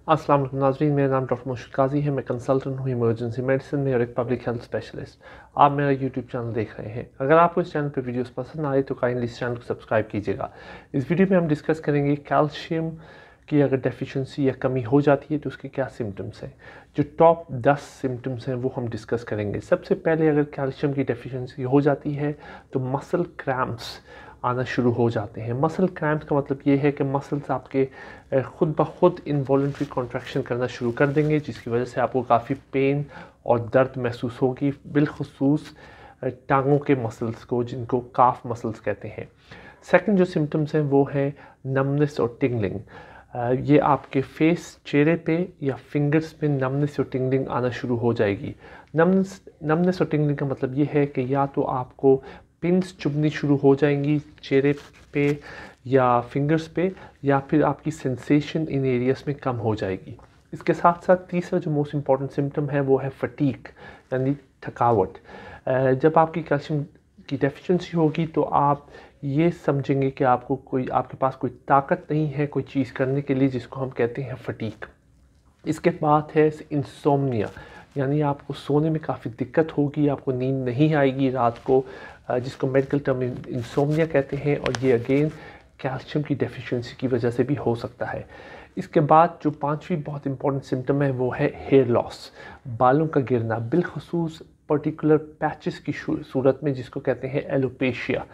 अस्सलाम वालेकुम नाज़रीन, मेरा नाम डॉक्टर मुर्शिद काजी है। मैं कंसल्टेंट हूँ इमरजेंसी मेडिसिन में और एक पब्लिक हेल्थ स्पेशलिस्ट। आप मेरा यूट्यूब चैनल देख रहे हैं। अगर आपको इस चैनल पर वीडियोस पसंद आए तो काइंडली इस चैनल को सब्सक्राइब कीजिएगा। इस वीडियो में हम डिस्कस करेंगे कैल्शियम की अगर डेफिशिएंसी या कमी हो जाती है तो उसके क्या सिम्टम्स हैं। जो टॉप 10 सिम्टम्स हैं वो हम डिस्कस करेंगे। सबसे पहले अगर कैल्शियम की डेफिशिएंसी हो जाती है तो मसल क्रैम्प्स आना शुरू हो जाते हैं। मसल क्रैम्प्स का मतलब ये है कि मसल्स आपके खुद ब खुद इनवॉलंटरी कॉन्ट्रैक्शन करना शुरू कर देंगे, जिसकी वजह से आपको काफ़ी पेन और दर्द महसूस होगी, बिलखुसूस टांगों के मसल्स को, जिनको काफ मसल्स कहते हैं। सेकंड जो सिम्टम्स हैं वो है नमनेस और टिंगलिंग। ये आपके फेस, चेहरे पे या फिंगर्स पे नमनेस और टिंगलिंग आना शुरू हो जाएगी। नमनेस और टिंगलिंग का मतलब ये है कि या तो आपको पिंस चुभनी शुरू हो जाएंगी चेहरे पे या फिंगर्स पे, या फिर आपकी सेंसेशन इन एरियाज़ में कम हो जाएगी। इसके साथ साथ तीसरा जो मोस्ट इम्पॉर्टेंट सिम्टम है वो है फटीग, यानी थकावट। जब आपकी कैल्शियम की डेफिशिएंसी होगी तो आप ये समझेंगे कि आपके पास कोई ताकत नहीं है कोई चीज़ करने के लिए, जिसको हम कहते हैं फटीग। इसके बाद है इंसोम्निया, यानी आपको सोने में काफ़ी दिक्कत होगी, आपको नींद नहीं आएगी रात को, जिसको मेडिकल टर्म इंसोम्निया कहते हैं, और ये अगेन कैल्शियम की डेफिशिएंसी की वजह से भी हो सकता है। इसके बाद जो पांचवी बहुत इंपॉर्टेंट सिम्टम है वो है हेयर लॉस, बालों का गिरना, बिलखसूस पर्टिकुलर पैचेस की सूरत में, जिसको कहते हैं एलोपेशिया।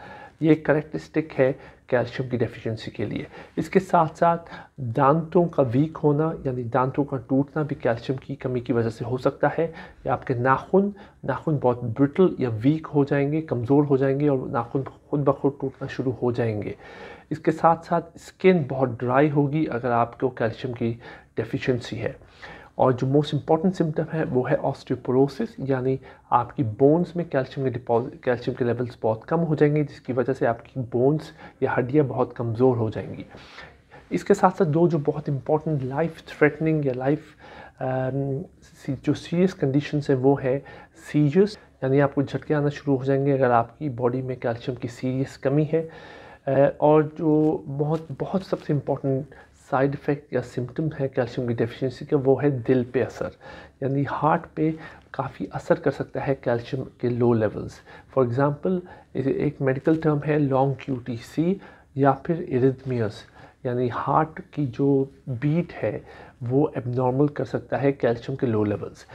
ये एक करेक्टरिस्टिक है कैल्शियम की डेफिशिएंसी के लिए। इसके साथ साथ दांतों का वीक होना, यानी दांतों का टूटना भी कैल्शियम की कमी की वजह से हो सकता है। या आपके नाखून बहुत ब्रिटल या वीक हो जाएंगे, कमज़ोर हो जाएंगे और नाखून खुद ब खुद टूटना शुरू हो जाएंगे। इसके साथ साथ स्किन बहुत ड्राई होगी अगर आपको कैल्शियम की डेफिशिएंसी है। और जो मोस्ट इम्पॉर्टेंट सिम्टम है वो है ऑस्टियोपोरोसिस, यानी आपकी बोन्स में कैल्शियम के लेवल्स बहुत कम हो जाएंगे, जिसकी वजह से आपकी बोन्स या हड्डियाँ बहुत कमज़ोर हो जाएंगी। इसके साथ साथ दो जो बहुत इम्पॉर्टेंट लाइफ थ्रेटनिंग या जो सीरियस कंडीशंस हैं वो है सीजर्स, यानी आपको झटके आना शुरू हो जाएंगे अगर आपकी बॉडी में कैल्शियम की सीरियस कमी है। और जो बहुत सबसे इम्पॉर्टेंट साइड इफ़ेक्ट या सिम्टम है कैल्शियम की डेफिशिएंसी का वो है दिल पे असर, यानी हार्ट पे काफ़ी असर कर सकता है कैल्शियम के लो लेवल्स। फॉर एग्ज़ाम्पल एक मेडिकल टर्म है लॉन्ग QTC या फिर इरिथमियास, यानी हार्ट की जो बीट है वो एबनॉर्मल कर सकता है कैल्शियम के लो लेवल्स।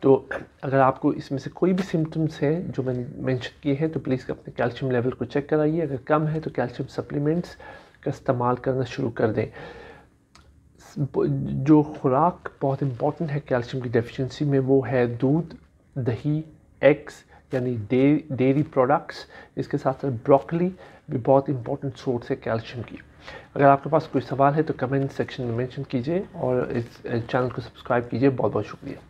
तो अगर आपको इसमें से कोई भी सिम्टम्स हैं जो मैंने मेंशन किए हैं तो प्लीज़ अपने कैल्शियम लेवल को चेक कराइए। अगर कम है तो कैल्शियम सप्लीमेंट्स का इस्तेमाल करना शुरू कर दें। जो खुराक बहुत इम्पॉर्टेंट है कैल्शियम की डेफिशिएंसी में वो है दूध, दही, एग्स यानी डेयरी प्रोडक्ट्स। इसके साथ साथ ब्रोकली भी बहुत इम्पॉर्टेंट सोर्स है कैल्शियम की। अगर आपके पास कोई सवाल है तो कमेंट सेक्शन में मेंशन कीजिए और इस चैनल को सब्सक्राइब कीजिए। बहुत बहुत शुक्रिया।